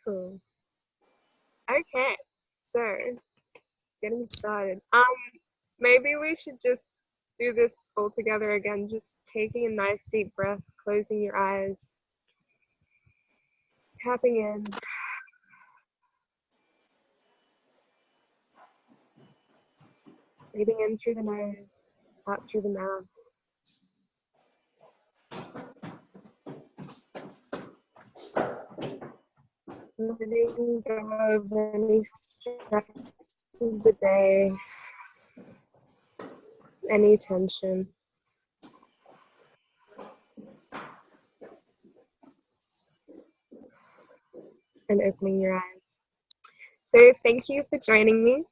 Cool. Okay, so getting started. Maybe we should just do this all together again. Just taking a nice deep breath, closing your eyes, tapping in. Breathing in through the nose, out through the mouth. Letting go of any stress of the day, any tension. And opening your eyes. So thank you for joining me.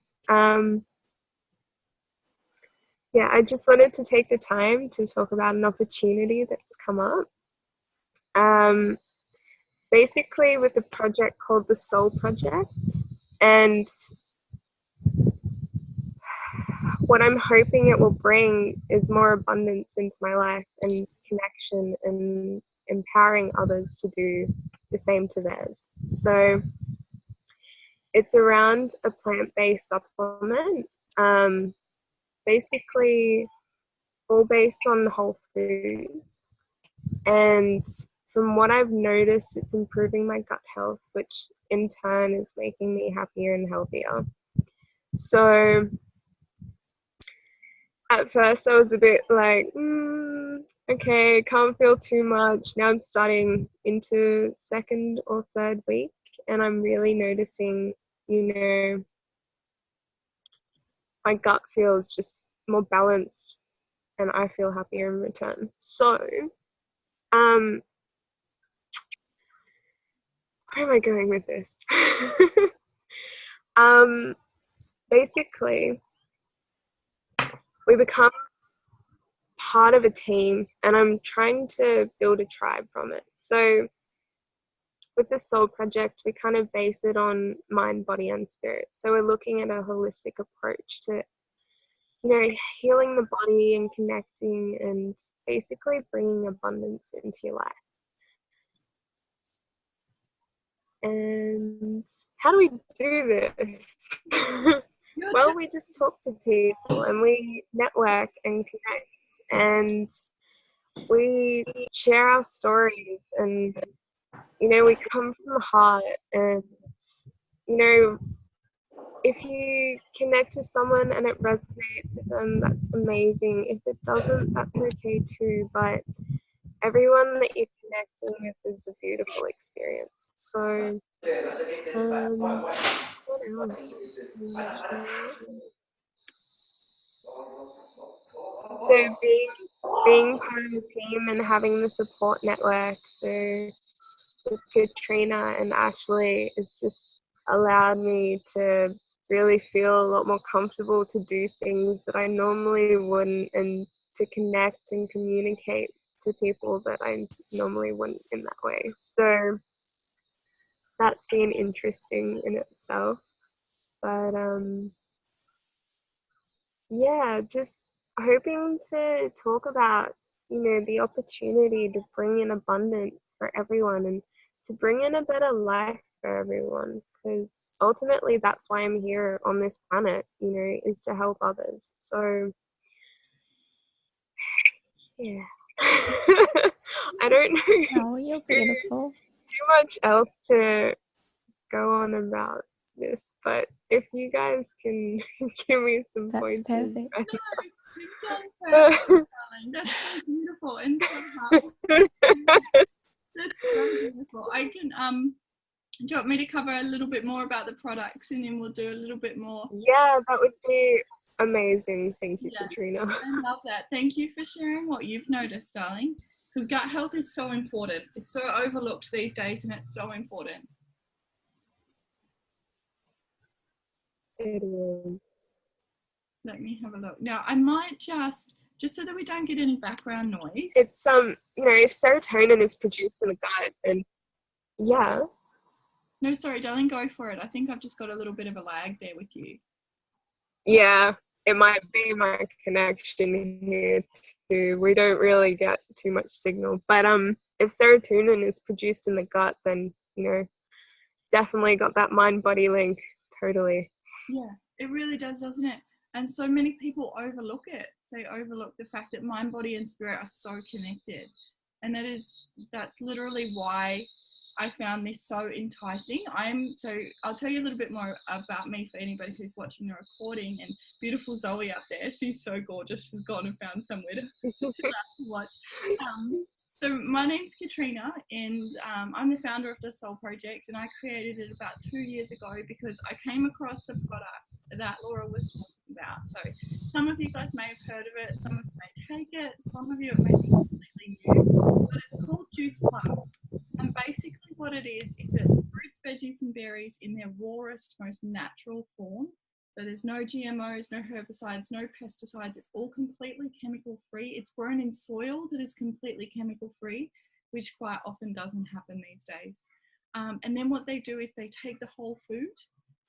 I just wanted to take the time to talk about an opportunity that's come up. Basically with a project called the Soul Project, and what I'm hoping it will bring is more abundance into my life and connection and empowering others to do the same to theirs. So it's around a plant-based supplement, basically all based on whole foods. And from what I've noticed, it's improving my gut health, which in turn is making me happier and healthier. So at first I was a bit like, okay, can't feel too much. Now I'm starting into second or third week, and I'm really noticing, my gut feels just more balanced, and I feel happier in return. So, where am I going with this? Basically, we become part of a team, and I'm trying to build a tribe from it. So with the Soul Project, we kind of base it on mind, body, and spirit. So we're looking at a holistic approach to, healing the body and connecting and basically bringing abundance into your life. And how do we do this? Well, we just talk to people and we network and connect, and we share our stories, and we come from the heart, and if you connect with someone and it resonates with them, that's amazing. If it doesn't, that's okay too, but everyone that you're connecting with is a beautiful experience. So what else? So being part of the team and having the support network, so with Katrina and Ashley, it's just allowed me to really feel a lot more comfortable to do things that I normally wouldn't, and to connect and communicate to people that I normally wouldn't in that way. So that's been interesting in itself. But just hoping to talk about, the opportunity to bring in abundance for everyone and to bring in a better life for everyone, because ultimately that's why I'm here on this planet, is to help others. So yeah. I don't know. Oh, you're beautiful. Too much else to go on about this, but if you guys can give me some points. That's perfect. No, you've done perfect, darling. That's so beautiful and so hard. That's so beautiful. I can do you want me to cover a little bit more about the products, and then we'll do a little bit more? Yeah, that would be amazing. Thank you, Katrina. I love that. Thank you for sharing what you've noticed, darling. Because gut health is so important. It's so overlooked these days, and it's so important. It is. Let me have a look. Now, I might just so that we don't get any background noise. It's if serotonin is produced in the gut, and yeah. No, sorry, darling, go for it. I think I've just got a little bit of a lag there with you. Yeah, it might be my connection here too. We don't really get too much signal. But if serotonin is produced in the gut, then, definitely got that mind-body link. Totally. Yeah, it really does, doesn't it? And so many people overlook it. They overlook the fact that mind, body, and spirit are so connected. And that's literally why I found this so enticing. I'll tell you a little bit more about me for anybody who's watching the recording. And beautiful Zoe up there, she's so gorgeous. She's gone and found somewhere to watch. So my name's Katrina, and I'm the founder of the Soul Project, and I created it about 2 years ago because I came across the product that Laura was talking about. So some of you guys may have heard of it, some of you may take it, some of you it may be completely new, but it's called Juice Plus. And basically what it is it's fruits, veggies and berries in their rawest, most natural form. So there's no GMOs, no herbicides, no pesticides. It's all completely chemical free. It's grown in soil that is completely chemical free, which quite often doesn't happen these days. And then what they do is they take the whole food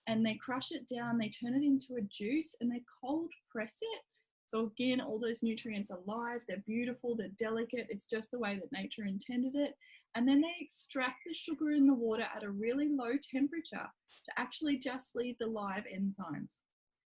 and they crush it down, they turn it into a juice and they cold press it. So again, all those nutrients are live, they're beautiful, they're delicate. It's just the way that nature intended it. And then they extract the sugar in the water at a really low temperature to actually just leave the live enzymes.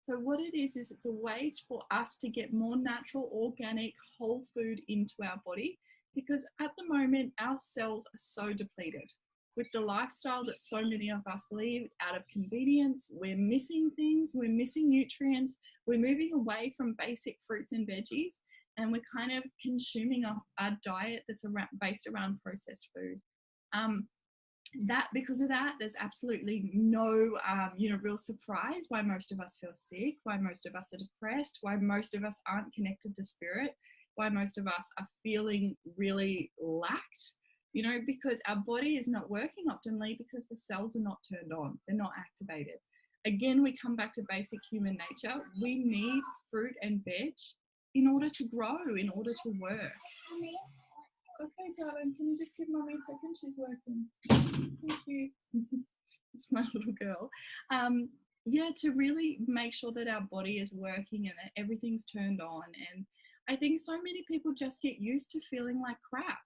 So what it is it's a way for us to get more natural, organic, whole food into our body, because at the moment our cells are so depleted. With the lifestyle that so many of us lead out of convenience, we're missing things, we're missing nutrients, we're moving away from basic fruits and veggies, and we're kind of consuming a diet that's based around processed food. Because of that, there's absolutely no real surprise why most of us feel sick, why most of us are depressed, why most of us aren't connected to spirit, why most of us are feeling really lacked, because our body is not working optimally because the cells are not turned on, they're not activated. Again, we come back to basic human nature. We need fruit and veg in order to grow, in order to work. Okay, darling, can you just give Mommy a second? She's working. Thank you. It's my little girl. To really make sure that our body is working and that everything's turned on. And I think so many people just get used to feeling like crap.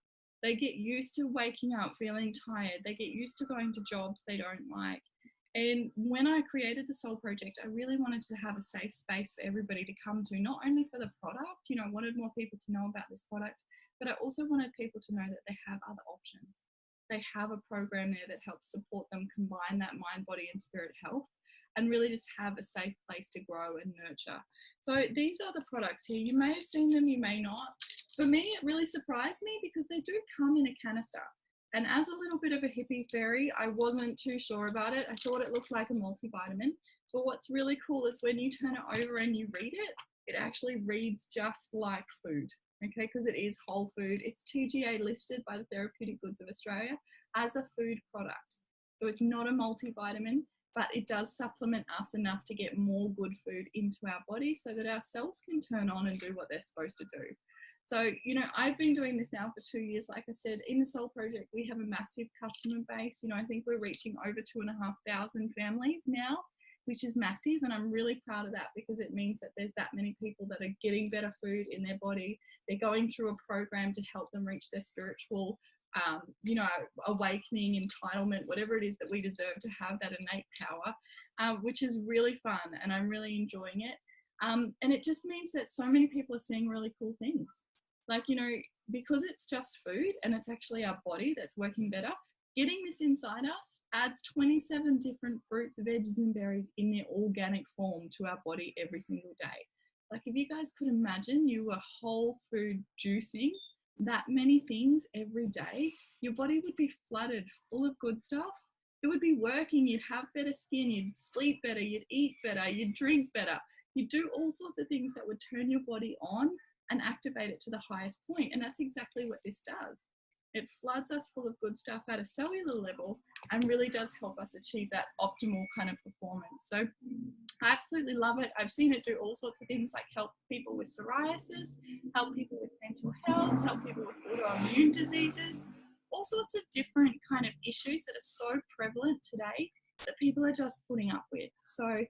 They get used to waking up feeling tired. They get used to going to jobs they don't like. And when I created the Soul Project, I really wanted to have a safe space for everybody to come to, not only for the product, I wanted more people to know about this product, but I also wanted people to know that they have other options. They have a program there that helps support them combine that mind, body, and spirit health, and really just have a safe place to grow and nurture. So these are the products here. You may have seen them, you may not. For me, it really surprised me because they do come in a canister. And as a little bit of a hippie fairy, I wasn't too sure about it. I thought it looked like a multivitamin. But what's really cool is when you turn it over and you read it, it actually reads just like food, okay? Because it is whole food. It's TGA listed by the Therapeutic Goods of Australia as a food product. So it's not a multivitamin, but it does supplement us enough to get more good food into our body so that our cells can turn on and do what they're supposed to do. So, I've been doing this now for 2 years. Like I said, in the Soul Project, we have a massive customer base. I think we're reaching over 2,500 families now, which is massive. And I'm really proud of that because it means that there's that many people that are getting better food in their body. They're going through a program to help them reach their spiritual, awakening, entitlement, whatever it is that we deserve to have, that innate power, which is really fun. And I'm really enjoying it. And it just means that so many people are seeing really cool things. Like, because it's just food and it's actually our body that's working better, getting this inside us adds 27 different fruits, veggies and berries in their organic form to our body every single day. Like if you guys could imagine you were whole food juicing that many things every day, your body would be flooded full of good stuff. It would be working, you'd have better skin, you'd sleep better, you'd eat better, you'd drink better. You do all sorts of things that would turn your body on and activate it to the highest point. And that's exactly what this does. It floods us full of good stuff at a cellular level and really does help us achieve that optimal kind of performance. So I absolutely love it. I've seen it do all sorts of things like help people with psoriasis, help people with mental health, help people with autoimmune diseases, all sorts of different kind of issues that are so prevalent today that people are just putting up with. So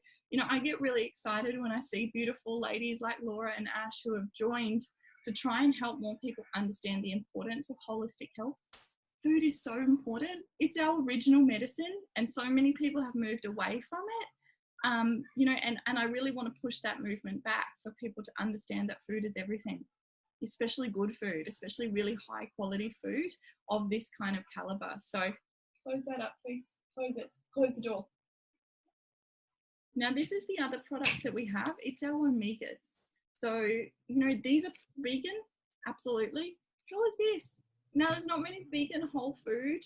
I get really excited when I see beautiful ladies like Laura and Ash who have joined to try and help more people understand the importance of holistic health food is so important. It's our original medicine, and so many people have moved away from it. You know, and I really want to push that movement back for people to understand that food is everything, especially good food, especially really high quality food of this kind of caliber. So close that up, please. Close it. Close the door. Now, this is the other product that we have. It's our omegas. So, you know, these are vegan, absolutely. So is this. Now, there's not many vegan whole food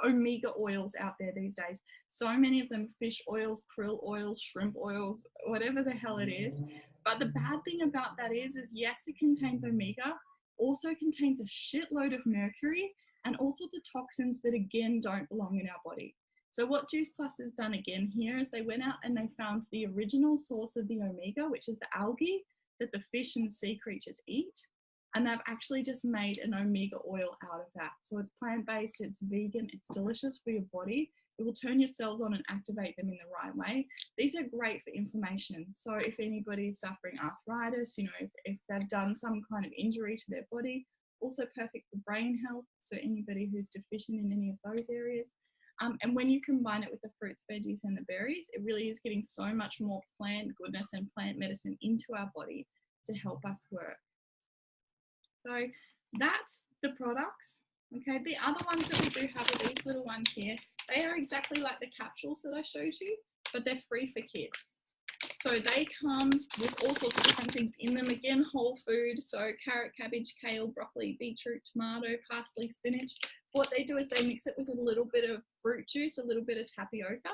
omega oils out there these days. So many of them, fish oils, krill oils, shrimp oils, whatever the hell it is. But the bad thing about that is yes, it contains omega, also contains a shitload of mercury and all sorts of toxins that again don't belong in our body. So what Juice Plus has done again here is they went out and they found the original source of the omega, which is the algae that the fish and sea creatures eat. And they've actually just made an omega oil out of that. So it's plant-based, it's vegan, it's delicious for your body. It will turn your cells on and activate them in the right way. These are great for inflammation. So if anybody is suffering arthritis, you know, if they've done some kind of injury to their body, also perfect for brain health. So anybody who's deficient in any of those areas. And when you combine it with the fruits, veggies, and the berries, it really is getting so much more plant goodness and plant medicine into our body to help us work. So that's the products. Okay, the other ones that we do have are these little ones here. They are exactly like the capsules that I showed you, but they're free for kids. So they come with all sorts of different things in them. Again, whole food. So carrot, cabbage, kale, broccoli, beetroot, tomato, parsley, spinach. What they do is they mix it with a little bit of fruit juice, a little bit of tapioca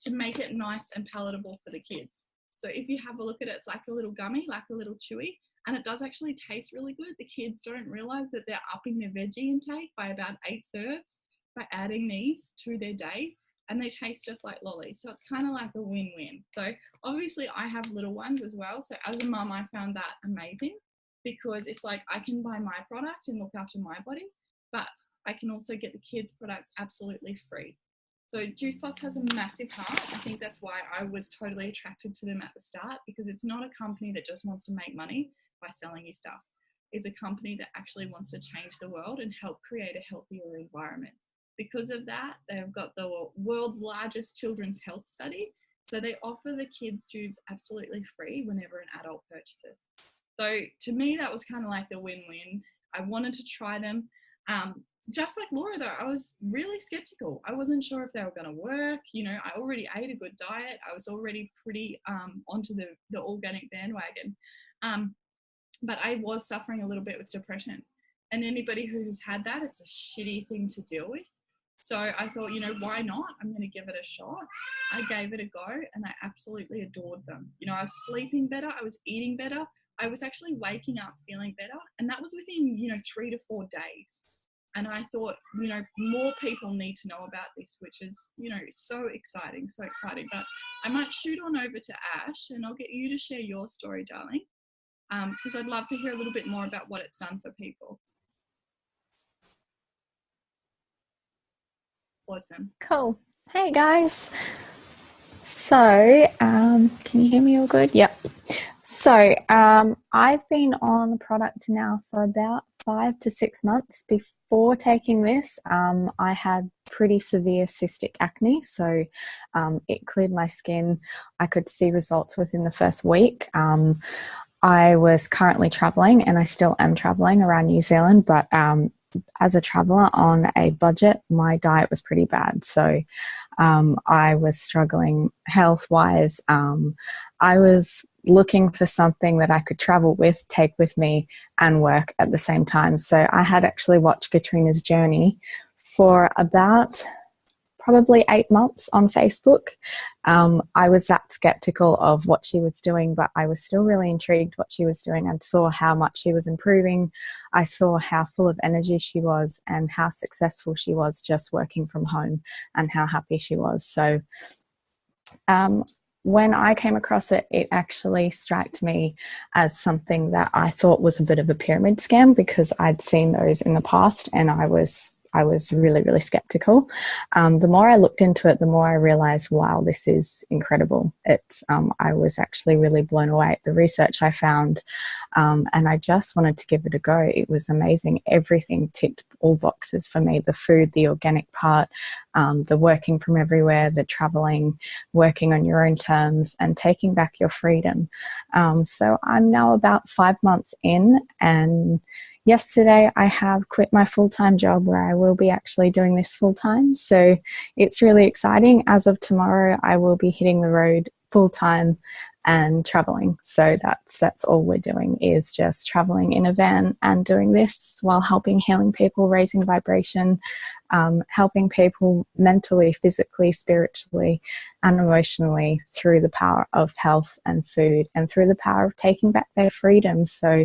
to make it nice and palatable for the kids. So if you have a look at it, it's like a little gummy, like a little chewy. And it does actually taste really good. The kids don't realize that they're upping their veggie intake by about 8 serves by adding these to their day. And they taste just like lollies. So it's kind of like a win-win. So obviously I have little ones as well. So as a mum, I found that amazing because it's like I can buy my product and look after my body, but I can also get the kids' products absolutely free. So Juice Plus has a massive heart. I think that's why I was totally attracted to them at the start, because it's not a company that just wants to make money by selling you stuff. It's a company that actually wants to change the world and help create a healthier environment. Because of that, they've got the world's largest children's health study. So they offer the kids tubes absolutely free whenever an adult purchases. So to me, that was kind of like the win-win. I wanted to try them. Just like Laura though, I was really skeptical. I wasn't sure if they were going to work. You know, I already ate a good diet. I was already pretty onto the organic bandwagon. But I was suffering a little bit with depression. And anybody who's had that, it's a shitty thing to deal with. So I thought, you know, why not? I'm going to give it a shot. I gave it a go and I absolutely adored them. You know, I was sleeping better. I was eating better. I was actually waking up feeling better. And that was within, you know, 3 to 4 days. And I thought, you know, more people need to know about this, which is, you know, so exciting, so exciting. But I might shoot on over to Ash and I'll get you to share your story, darling, because I'd love to hear a little bit more about what it's done for people. Awesome. Cool. Hey guys. So, can you hear me all good? Yep. So, I've been on the product now for about 5 to 6 months. Before taking this, I had pretty severe cystic acne. So, it cleared my skin. I could see results within the first week. I was currently traveling and I still am traveling around New Zealand, but as a traveler on a budget, my diet was pretty bad. So I was struggling health-wise. I was looking for something that I could travel with, take with me, and work at the same time. So I had actually watched Katrina's journey for about probably 8 months on Facebook. I was that skeptical of what she was doing, but I was still really intrigued what she was doing. I saw how much she was improving. I saw how full of energy she was and how successful she was just working from home and how happy she was. So when I came across it, it actually struck me as something that I thought was a bit of a pyramid scam, because I'd seen those in the past and I was I was really, really skeptical. The more I looked into it, the more I realized, wow, this is incredible. I was actually really blown away at the research I found, and I just wanted to give it a go. It was amazing. Everything ticked all boxes for me: the food, the organic part, the working from everywhere, the traveling, working on your own terms, and taking back your freedom. So I'm now about 5 months in, and yesterday I have quit my full-time job where I will be actually doing this full-time. So it's really exciting. As of tomorrow, I will be hitting the road full-time and traveling. So that's all we're doing, is just traveling in a van and doing this while helping healing people, raising vibration, helping people mentally, physically, spiritually, and emotionally through the power of health and food, and through the power of taking back their freedom. So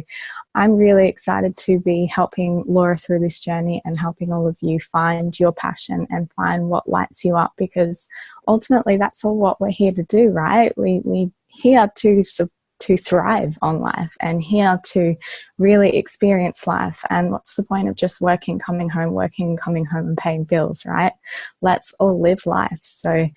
I'm really excited to be helping Laura through this journey and helping all of you find your passion and find what lights you up, because ultimately that's all what we're here to do, right? We here to thrive on life, and here to really experience life. And what's the point of just working, coming home and paying bills, right? Let's all live life. So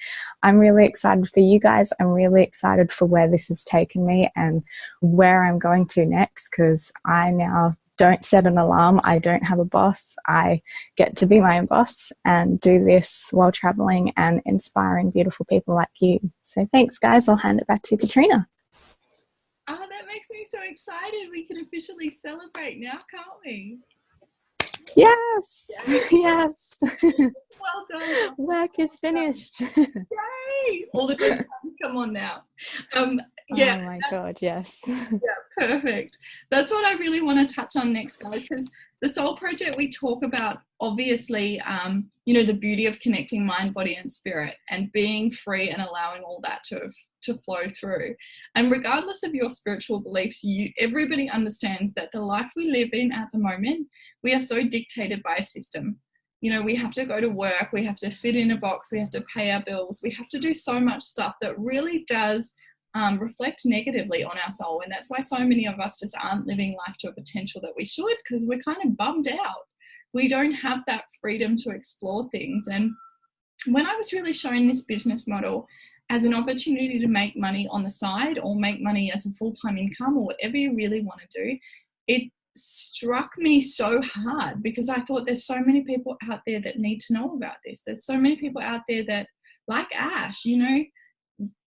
I'm really excited for you guys. I'm really excited for where this has taken me and where I'm going to next, because I now don't set an alarm. I don't have a boss. I get to be my own boss and do this while traveling and inspiring beautiful people like you. So thanks, guys. I'll hand it back to Katrina. Oh, that makes me so excited. We can officially celebrate now, can't we? Yes. Yes. Well done. Work is finished. Yay! All the good times come on now. Yeah. Oh my God, yes. Yeah, perfect. That's what I really want to touch on next, guys, because the Soul Project, we talk about, obviously, the beauty of connecting mind, body, and spirit, and being free and allowing all that to flow through. And regardless of your spiritual beliefs, everybody understands that the life we live in at the moment, we are so dictated by a system. We have to go to work, we have to fit in a box, we have to pay our bills, we have to do so much stuff that really does reflect negatively on our soul. And that's why so many of us just aren't living life to a potential that we should, because we're kind of bummed out. We don't have that freedom to explore things. And when I was really showing this business model as an opportunity to make money on the side, or make money as a full-time income, or whatever you really want to do, it struck me so hard, because I thought there's so many people out there that need to know about this. There's so many people out there that, like Ash,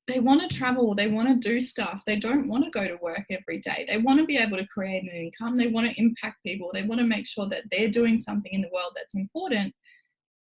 they want to travel, they want to do stuff, they don't want to go to work every day, they want to be able to create an income, they want to impact people, they want to make sure that they're doing something in the world that's important,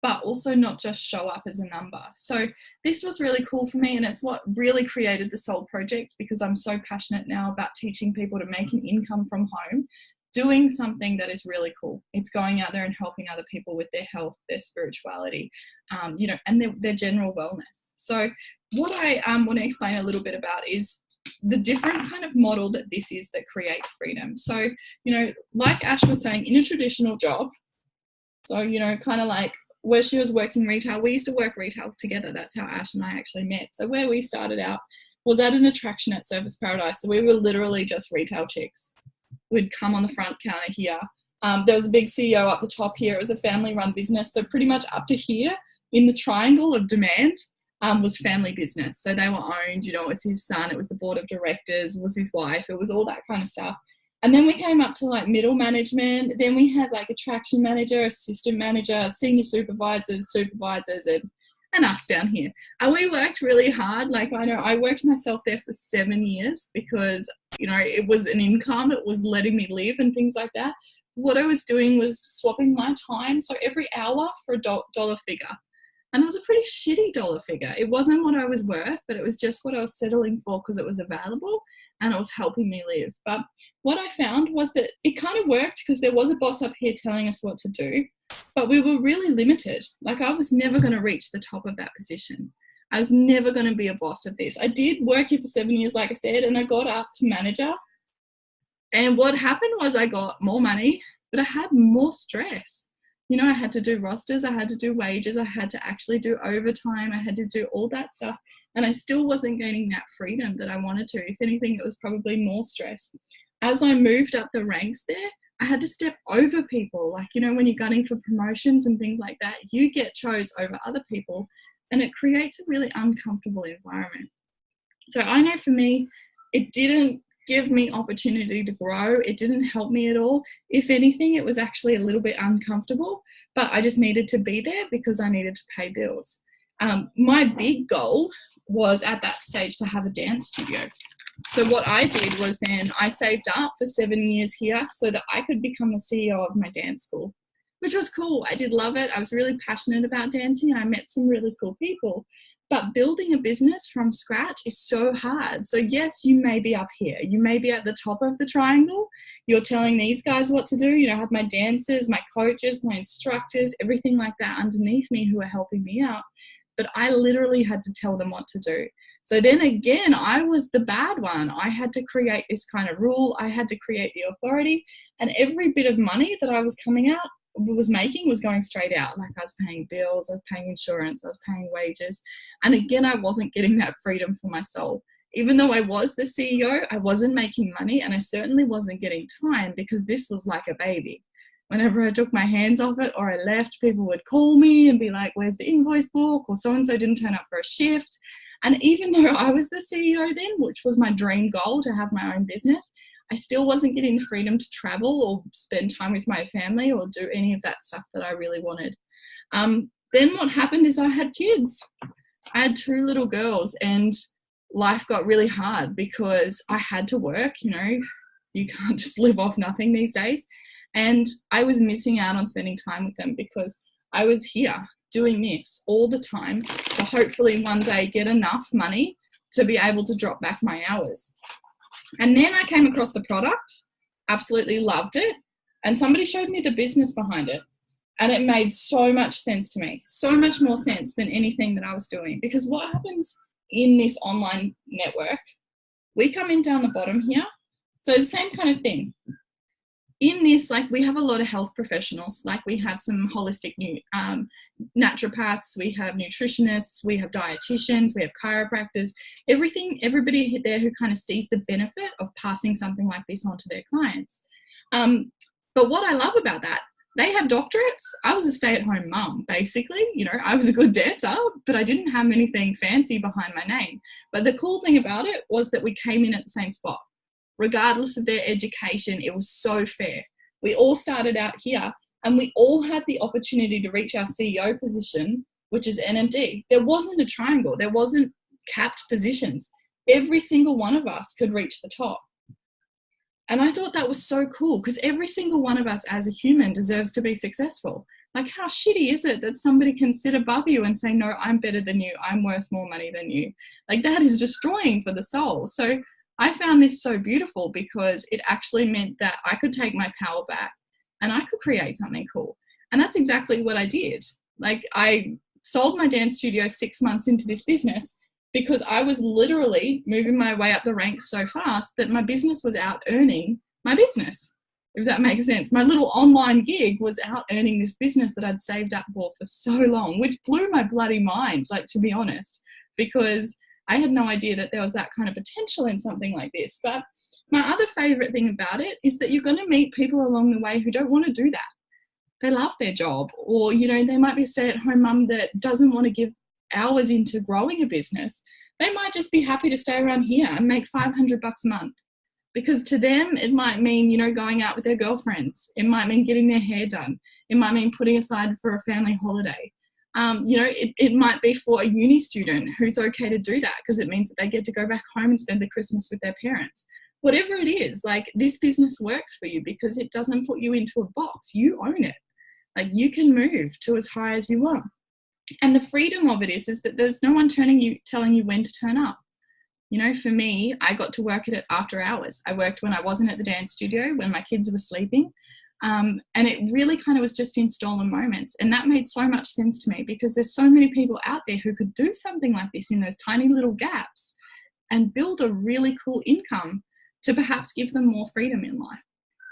but also not just show up as a number. So this was really cool for me, and it's what really created the Soul Project, because I'm so passionate now about teaching people to make an income from home, doing something that is really cool. It's going out there and helping other people with their health, their spirituality, and their general wellness. So what I want to explain a little bit about is the different kind of model that this is that creates freedom. So, like Ash was saying, in a traditional job, so, kind of like where she was working retail, we used to work retail together. That's how Ash and I actually met. So where we started out was at an attraction at Surfers Paradise. So we were literally just retail chicks. We'd come on the front counter here. There was a big CEO up the top here. It was a family-run business. So pretty much up to here in the triangle of demand was family business. So they were owned, it was his son, it was the board of directors, it was his wife, it was all that kind of stuff. And then we came up to like middle management. Then we had like attraction manager, assistant manager, senior supervisors, and us down here. And we worked really hard. Like I know I worked myself there for 7 years because, it was an income. It was letting me live and things like that. What I was doing was swapping my time. So every hour for a dollar figure. And it was a pretty shitty dollar figure. It wasn't what I was worth, but it was just what I was settling for because it was available and it was helping me live. But what I found was that it kind of worked because there was a boss up here telling us what to do, but we were really limited. Like I was never going to reach the top of that position. I was never going to be a boss of this. I did work here for 7 years, like I said, and I got up to manager. And what happened was I got more money, but I had more stress. I had to do rosters, I had to do wages, I had to actually do overtime, I had to do all that stuff. And I still wasn't gaining that freedom that I wanted to. If anything, it was probably more stress. As I moved up the ranks there, I had to step over people. Like, you know, when you're gunning for promotions and things like that, you get chose over other people, and it creates a really uncomfortable environment. So I know for me, it didn't give me opportunity to grow. It didn't help me at all. If anything, it was actually a little bit uncomfortable, but I just needed to be there because I needed to pay bills. My big goal was at that stage to have a dance studio. So what I did was then I saved up for 7 years here so that I could become the CEO of my dance school, which was cool. I did love it. I was really passionate about dancing and I met some really cool people. But building a business from scratch is so hard. So yes, you may be up here. You may be at the top of the triangle. You're telling these guys what to do. You know, I have my dancers, my coaches, my instructors, everything like that underneath me who are helping me out. But I literally had to tell them what to do. So then again, I was the bad one. I had to create this kind of rule. I had to create the authority. And every bit of money that I was making was going straight out. Like I was paying bills, I was paying insurance, I was paying wages. And again, I wasn't getting that freedom for my soul. Even though I was the CEO, I wasn't making money, and I certainly wasn't getting time because this was like a baby. Whenever I took my hands off it or I left, people would call me and be like, where's the invoice book? Or so-and-so didn't turn up for a shift. And even though I was the CEO then, which was my dream goal to have my own business, I still wasn't getting the freedom to travel or spend time with my family or do any of that stuff that I really wanted. Then what happened is I had kids. I had 2 little girls, and life got really hard because I had to work. You know, you can't just live off nothing these days. And I was missing out on spending time with them because I was here doing this all the time to hopefully one day get enough money to be able to drop back my hours. And then I came across the product, absolutely loved it, and somebody showed me the business behind it. And it made so much sense to me, so much more sense than anything that I was doing. Because what happens in this online network, we come in down the bottom here. So the same kind of thing. In this, like, we have a lot of health professionals. Like, we have some holistic naturopaths, we have nutritionists, we have dietitians, we have chiropractors, everybody there who kind of sees the benefit of passing something like this on to their clients. But what I love about that, they have doctorates. I was a stay-at-home mum, basically. You know, I was a good dancer, but I didn't have anything fancy behind my name. But the cool thing about it was that we came in at the same spot. Regardless of their education, it was so fair. We all started out here, and we all had the opportunity to reach our CEO position, which is NMD. There wasn't a triangle. There wasn't capped positions. Every single one of us could reach the top. And I thought that was so cool because every single one of us as a human deserves to be successful. Like, how shitty is it that somebody can sit above you and say, no, I'm better than you. I'm worth more money than you. Like, that is destroying for the soul. So I found this so beautiful because it actually meant that I could take my power back and I could create something cool. And that's exactly what I did. Like, I sold my dance studio 6 months into this business because I was literally moving my way up the ranks so fast that my business was out earning my business, if that makes sense. My little online gig was out earning this business that I'd saved up for so long, which blew my bloody mind, like, to be honest, because I had no idea that there was that kind of potential in something like this. But my other favorite thing about it is that you're going to meet people along the way who don't want to do that. They love their job, or, you know, they might be a stay-at-home mum that doesn't want to give hours into growing a business. They might just be happy to stay around here and make $500 a month, because to them it might mean, you know, going out with their girlfriends. It might mean getting their hair done. It might mean putting aside for a family holiday. You know, it might be for a uni student who's okay to do that because it means that they get to go back home and spend the Christmas with their parents. Whatever it is, like, this business works for you because it doesn't put you into a box. You own it. Like, you can move to as high as you want. And the freedom of it is that there's no one telling you when to turn up. You know, for me, I got to work at it after hours. I worked when I wasn't at the dance studio, when my kids were sleeping. And it really kind of was just in stolen moments. And that made so much sense to me because there's so many people out there who could do something like this in those tiny little gaps and build a really cool income to perhaps give them more freedom in life.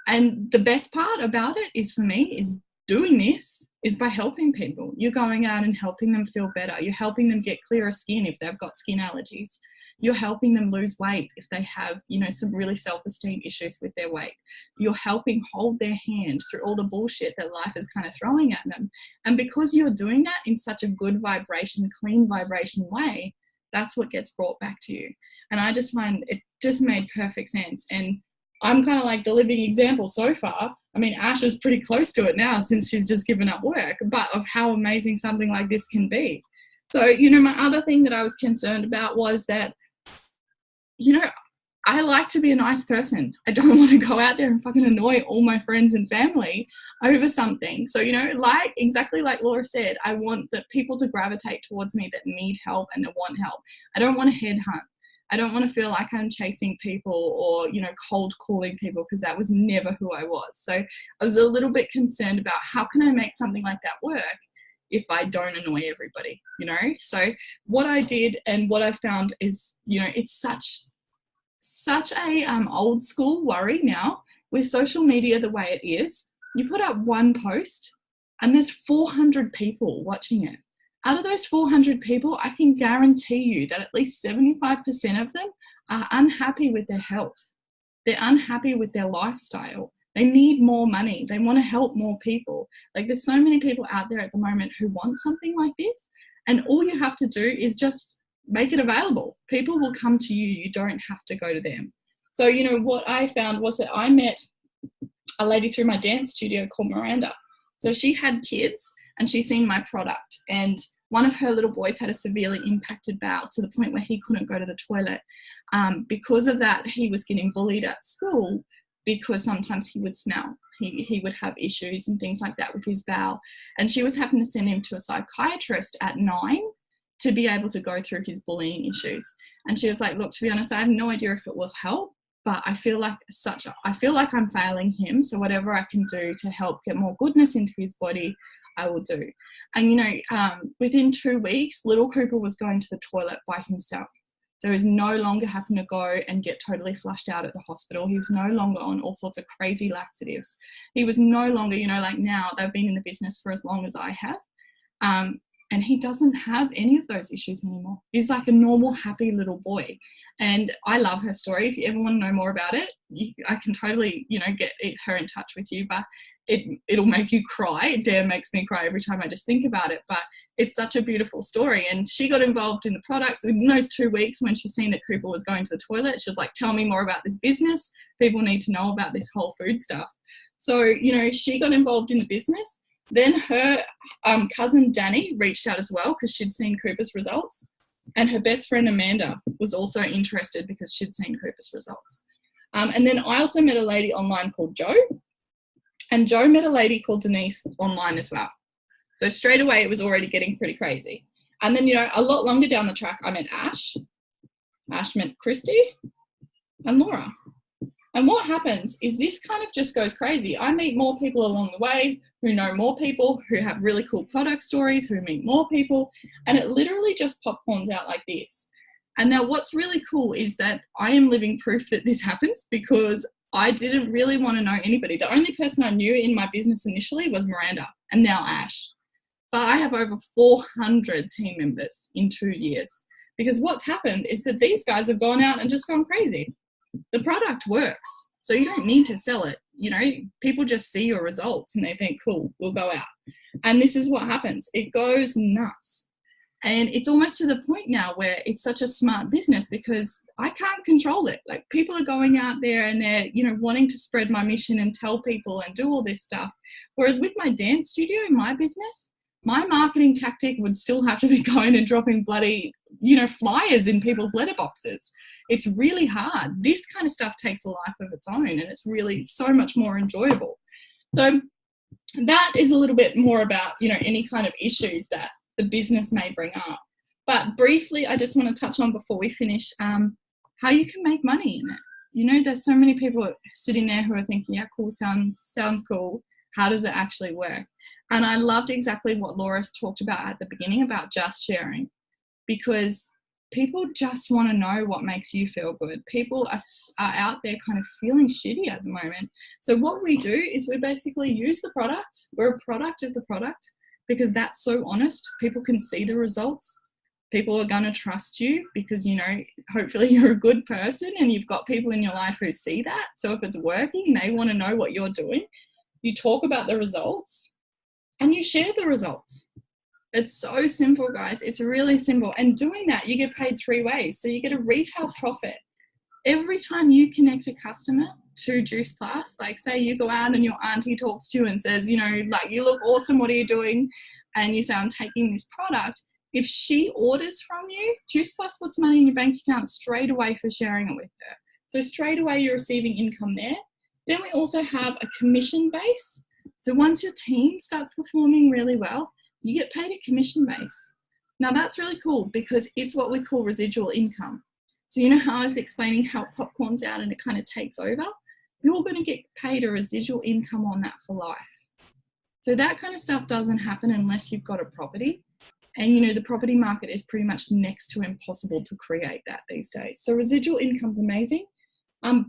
And the best part about it is, for me, is doing this is by helping people. You're going out and helping them feel better. You're helping them get clearer skin if they've got skin allergies. You're helping them lose weight if they have, you know, some really self-esteem issues with their weight. You're helping hold their hand through all the bullshit that life is kind of throwing at them. And because you're doing that in such a good vibration, clean vibration way, that's what gets brought back to you. And I just find it just made perfect sense. And I'm kind of like the living example so far. I mean, Ash is pretty close to it now since she's just given up work, but of how amazing something like this can be. So, you know, my other thing that I was concerned about was that, you know, I like to be a nice person. I don't want to go out there and fucking annoy all my friends and family over something. So, you know, like exactly like Laura said, I want the people to gravitate towards me that need help and that want help. I don't want to headhunt. I don't want to feel like I'm chasing people or, you know, cold calling people, because that was never who I was. So I was a little bit concerned about how can I make something like that work if I don't annoy everybody, you know? So what I did and what I found is, you know, it's such a old school worry now with social media the way it is. You put up one post and there's 400 people watching it. Out of those 400 people, I can guarantee you that at least 75% of them are unhappy with their health. They're unhappy with their lifestyle. They need more money. They want to help more people. Like, there's so many people out there at the moment who want something like this, and all you have to do is just make it available. People will come to you. You don't have to go to them. So, you know, what I found was that I met a lady through my dance studio called Miranda. So she had kids and she's seen my product, and one of her little boys had a severely impacted bowel to the point where he couldn't go to the toilet. Because of that, he was getting bullied at school because sometimes he would smell. He would have issues and things like that with his bowel. And she was having to send him to a psychiatrist at 9 to be able to go through his bullying issues. And she was like, look, to be honest, I have no idea if it will help, but I feel like I'm failing him. So whatever I can do to help get more goodness into his body, I will do. And, you know, within 2 weeks, little Cooper was going to the toilet by himself. So he was no longer having to go and get totally flushed out at the hospital. He was no longer on all sorts of crazy laxatives. He was no longer, you know, like now they've been in the business for as long as I have. And he doesn't have any of those issues anymore. He's like a normal, happy little boy. And I love her story. If you ever want to know more about it, I can totally, you know, get her in touch with you. But it'll make you cry. It damn makes me cry every time I just think about it. But it's such a beautiful story. And she got involved in the products. In those 2 weeks when she seen that Cooper was going to the toilet, she was like, tell me more about this business. People need to know about this whole food stuff. So, you know, she got involved in the business. Then her cousin Danny reached out as well because she'd seen Cooper's results. And her best friend Amanda was also interested because she'd seen Cooper's results. And then I also met a lady online called Jo. And Jo met a lady called Denise online as well. So straight away it was already getting pretty crazy. And then, you know, a lot longer down the track, I met Ash. Ash met Christy and Laura. And what happens is this kind of just goes crazy. I meet more people along the way who know more people, who have really cool product stories, who meet more people, and it literally just popcorns out like this. And now what's really cool is that I am living proof that this happens, because I didn't really want to know anybody. The only person I knew in my business initially was Miranda, and now Ash. But I have over 400 team members in 2 years, because what's happened is that these guys have gone out and just gone crazy. The product works, so you don't need to sell it. You know, people just see your results and they think, cool, we'll go out. And this is what happens. It goes nuts. And it's almost to the point now where it's such a smart business because I can't control it. Like, people are going out there and they're, you know, wanting to spread my mission and tell people and do all this stuff. Whereas with my dance studio, my business, my marketing tactic would still have to be going and dropping bloody, you know, flyers in people's letterboxes. It's really hard. This kind of stuff takes a life of its own, and it's really so much more enjoyable. So that is a little bit more about, you know, any kind of issues that the business may bring up. But briefly, I just want to touch on before we finish how you can make money in it. You know, there's so many people sitting there who are thinking, yeah, cool, sounds cool. How does it actually work? And I loved exactly what Laura talked about at the beginning about just sharing, because people just want to know what makes you feel good. People are out there kind of feeling shitty at the moment. So what we do is we basically use the product. We're a product of the product, because that's so honest. People can see the results. People are going to trust you because, you know, hopefully you're a good person and you've got people in your life who see that. So if it's working, they want to know what you're doing. You talk about the results and you share the results. It's so simple, guys. It's really simple. And doing that, you get paid 3 ways. So you get a retail profit. Every time you connect a customer to Juice Plus, like say you go out and your auntie talks to you and says, you know, like, you look awesome, what are you doing? And you say, I'm taking this product. If she orders from you, Juice Plus puts money in your bank account straight away for sharing it with her. So straight away you're receiving income there. Then we also have a commission base. So once your team starts performing really well, you get paid a commission base. Now that's really cool because it's what we call residual income. So you know how I was explaining how popcorn's out and it kind of takes over? You're going to get paid a residual income on that for life. So that kind of stuff doesn't happen unless you've got a property. And, you know, the property market is pretty much next to impossible to create that these days. So residual income's amazing.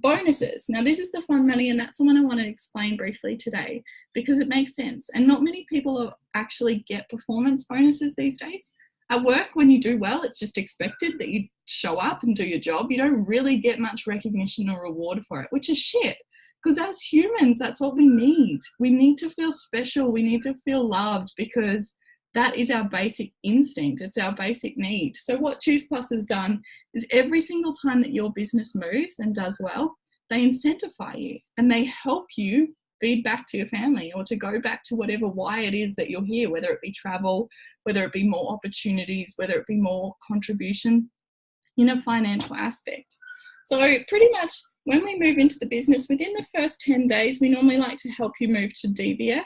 Bonuses. Now, this is the fun money, and that's the one I want to explain briefly today because it makes sense. And not many people actually get performance bonuses these days. At work, when you do well, it's just expected that you show up and do your job. You don't really get much recognition or reward for it, which is shit. Because as humans, that's what we need. We need to feel special. We need to feel loved because that is our basic instinct. It's our basic need. So what Juice Plus has done is every single time that your business moves and does well, they incentivize you and they help you feed back to your family or to go back to whatever why it is that you're here, whether it be travel, whether it be more opportunities, whether it be more contribution in a financial aspect. So pretty much when we move into the business, within the first 10 days, we normally like to help you move to DVF,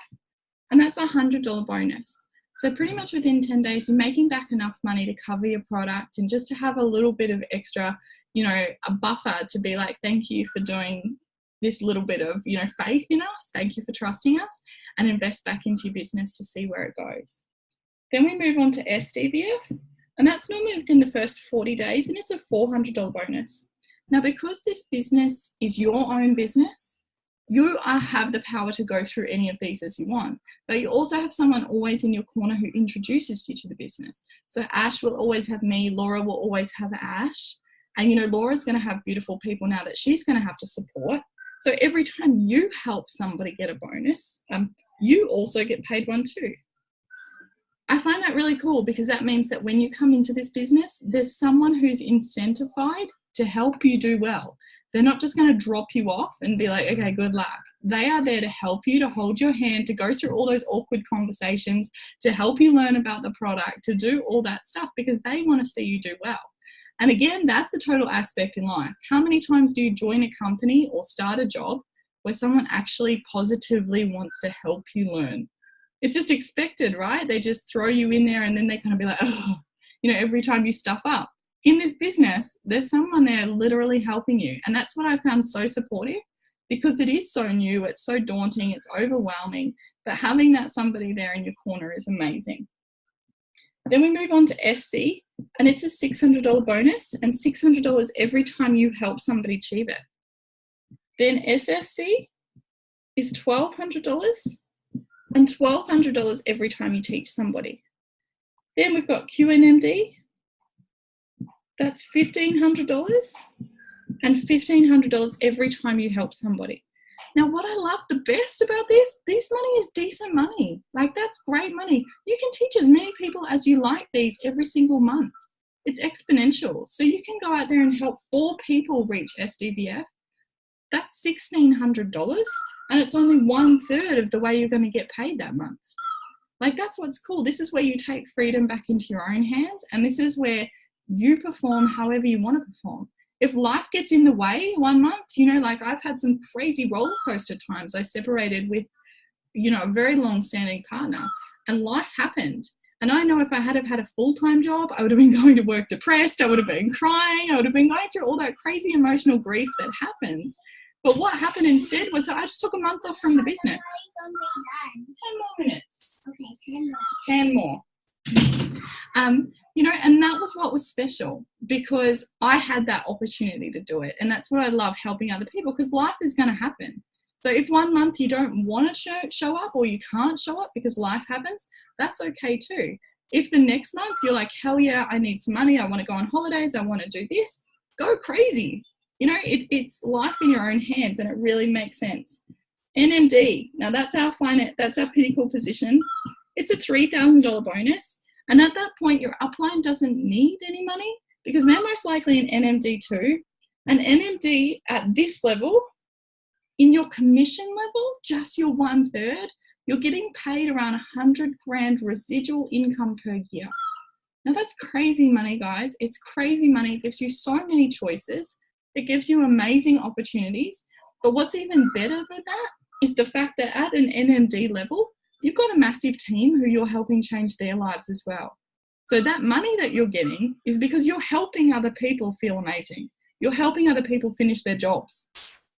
and that's a $100 bonus. So pretty much within 10 days, you're making back enough money to cover your product and just to have a little bit of extra, you know, a buffer to be like, thank you for doing this little bit of, you know, faith in us. Thank you for trusting us, and invest back into your business to see where it goes. Then we move on to SDVF, and that's normally within the first 40 days, and it's a $400 bonus. Now, because this business is your own business, you have the power to go through any of these as you want, but you also have someone always in your corner who introduces you to the business. So Ash will always have me, Laura will always have Ash, and you know, Laura's going to have beautiful people now that she's going to have to support. So every time you help somebody get a bonus, you also get paid one too. I find that really cool because that means that when you come into this business, there's someone who's incentivized to help you do well. They're not just going to drop you off and be like, okay, good luck. They are there to help you, to hold your hand, to go through all those awkward conversations, to help you learn about the product, to do all that stuff because they want to see you do well. And again, that's a total aspect in life. How many times do you join a company or start a job where someone actually positively wants to help you learn? It's just expected, right? They just throw you in there and then they kind of be like, oh, you know, every time you stuff up. In this business, there's someone there literally helping you. And that's what I found so supportive because it is so new, it's so daunting, it's overwhelming, but having that somebody there in your corner is amazing. Then we move on to SC, and it's a $600 bonus and $600 every time you help somebody achieve it. Then SSC is $1,200 and $1,200 every time you teach somebody. Then we've got QNMD. That's $1,500 and $1,500 every time you help somebody. Now, what I love the best about this money is decent money. Like, that's great money. You can teach as many people as you like these every single month. It's exponential. So you can go out there and help 4 people reach SDVF. That's $1,600, and it's only 1/3 of the way you're going to get paid that month. Like, that's what's cool. This is where you take freedom back into your own hands, and this is where you perform however you want to perform. If life gets in the way one month, you know, like I've had some crazy roller coaster times. I separated with, you know, a very long-standing partner, and life happened. And I know if I had have had a full-time job, I would have been going to work depressed. I would have been crying. I would have been going through all that crazy emotional grief that happens. But what happened instead was I just took a month off from the business. 10 more minutes. Okay, 10 more. 10 more. You know, and that was what was special because I had that opportunity to do it. And that's what I love, helping other people, because life is going to happen. So if one month you don't want to show up or you can't show up because life happens, that's okay too. If the next month you're like, hell yeah, I need some money, I want to go on holidays, I want to do this, go crazy. You know, it's life in your own hands, and it really makes sense. NMD, now that's our pinnacle position. It's a $3,000 bonus. And at that point, your upline doesn't need any money because they're most likely an NMD too. An NMD at this level, in your commission level, just your 1/3, you're getting paid around 100 grand residual income per year. Now that's crazy money, guys. It's crazy money. It gives you so many choices. It gives you amazing opportunities. But what's even better than that is the fact that at an NMD level, you've got a massive team who you're helping change their lives as well. So that money that you're getting is because you're helping other people feel amazing. You're helping other people finish their jobs.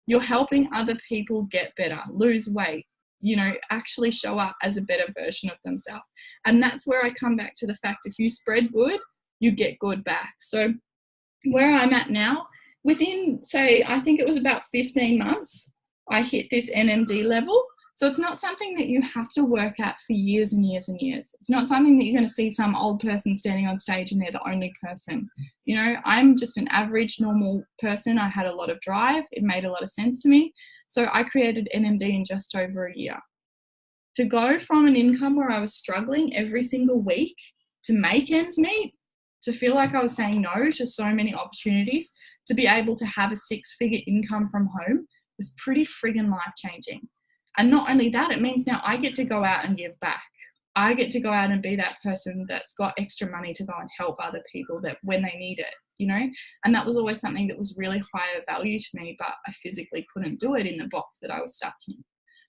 You're helping other people get better, lose weight, you know, actually show up as a better version of themselves. And that's where I come back to the fact, if you spread good, you get good back. So where I'm at now, within, say, I think it was about 15 months, I hit this NMD level. So it's not something that you have to work at for years and years and years. It's not something that you're going to see some old person standing on stage and they're the only person. You know, I'm just an average, normal person. I had a lot of drive. It made a lot of sense to me. So I created NMD in just over a year. To go from an income where I was struggling every single week to make ends meet, to feel like I was saying no to so many opportunities, to be able to have a 6-figure income from home was pretty friggin' life-changing. And not only that, it means now I get to go out and give back. I get to go out and be that person that's got extra money to go and help other people that when they need it, you know? And that was always something that was really higher value to me, but I physically couldn't do it in the box that I was stuck in.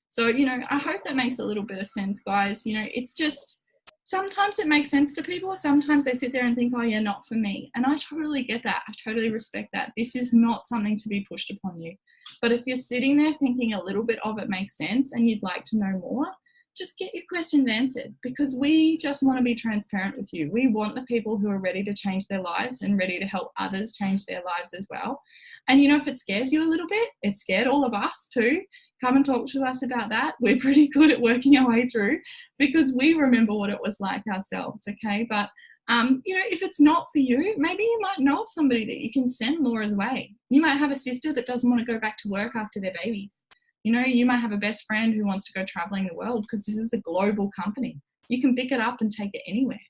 So, you know, I hope that makes a little bit of sense, guys. You know, it's just, sometimes it makes sense to people. Sometimes they sit there and think, oh yeah, not for me. And I totally get that. I totally respect that. This is not something to be pushed upon you. But if you're sitting there thinking a little bit of it makes sense and you'd like to know more, just get your questions answered, because we just want to be transparent with you. We want the people who are ready to change their lives and ready to help others change their lives as well. And, you know, if it scares you a little bit, it scared all of us too. Come and talk to us about that. We're pretty good at working our way through because we remember what it was like ourselves, okay? But you know, if it's not for you, maybe you might know of somebody that you can send Laura's way. You might have a sister that doesn't want to go back to work after their babies. You know, you might have a best friend who wants to go traveling the world because this is a global company. You can pick it up and take it anywhere.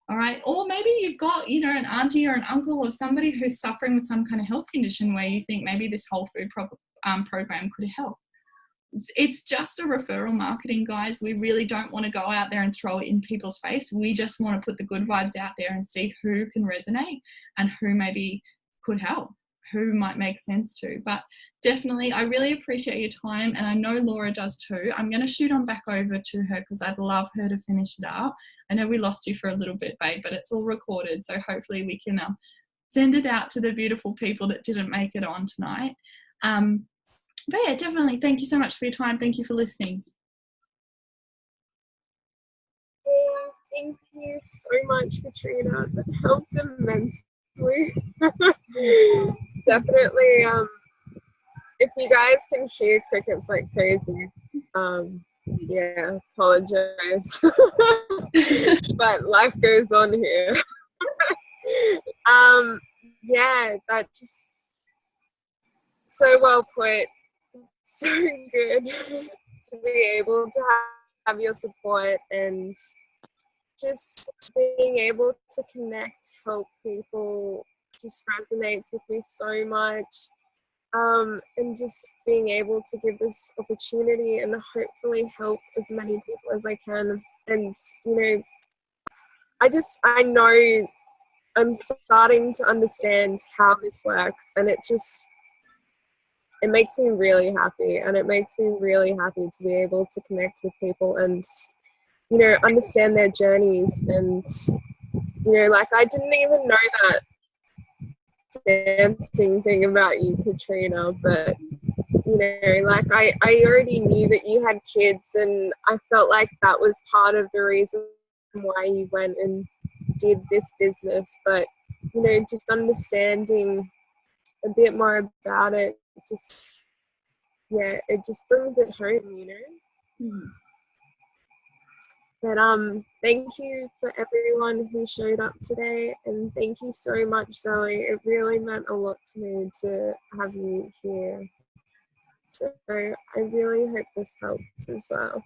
All right. Or maybe you've got, you know, an auntie or an uncle or somebody who's suffering with some kind of health condition where you think maybe this whole food program could help. It's just a referral marketing, guys. We really don't want to go out there and throw it in people's face. We just want to put the good vibes out there and see who can resonate and who maybe could help, who might make sense to. But definitely, I really appreciate your time, and I know Laura does too. I'm going to shoot on back over to her because I'd love her to finish it out. I know we lost you for a little bit, babe, but it's all recorded, so hopefully we can send it out to the beautiful people that didn't make it on tonight. But yeah, definitely, thank you so much for your time. Thank you for listening. Thank you so much, Katrina. That helped immensely. Definitely, if you guys can hear crickets like crazy, yeah, apologize. But life goes on here. Yeah, that just so well put. So good to be able to have your support and just being able to connect, help people just resonates with me so much. And just being able to give this opportunity and hopefully help as many people as I can. And, you know, I know I'm starting to understand how this works, and it makes me really happy, and it makes me really happy to be able to connect with people and, you know, understand their journeys. And, you know, like, I didn't even know that dancing thing about you, Katrina, but, you know, like, I already knew that you had kids, and I felt like that was part of the reason why you went and did this business. But, you know, just understanding a bit more about it, just, yeah, it just brings it home, you know. But thank you for everyone who showed up today, and thank you so much, Zoe. It really meant a lot to me to have you here. So I really hope this helped as well.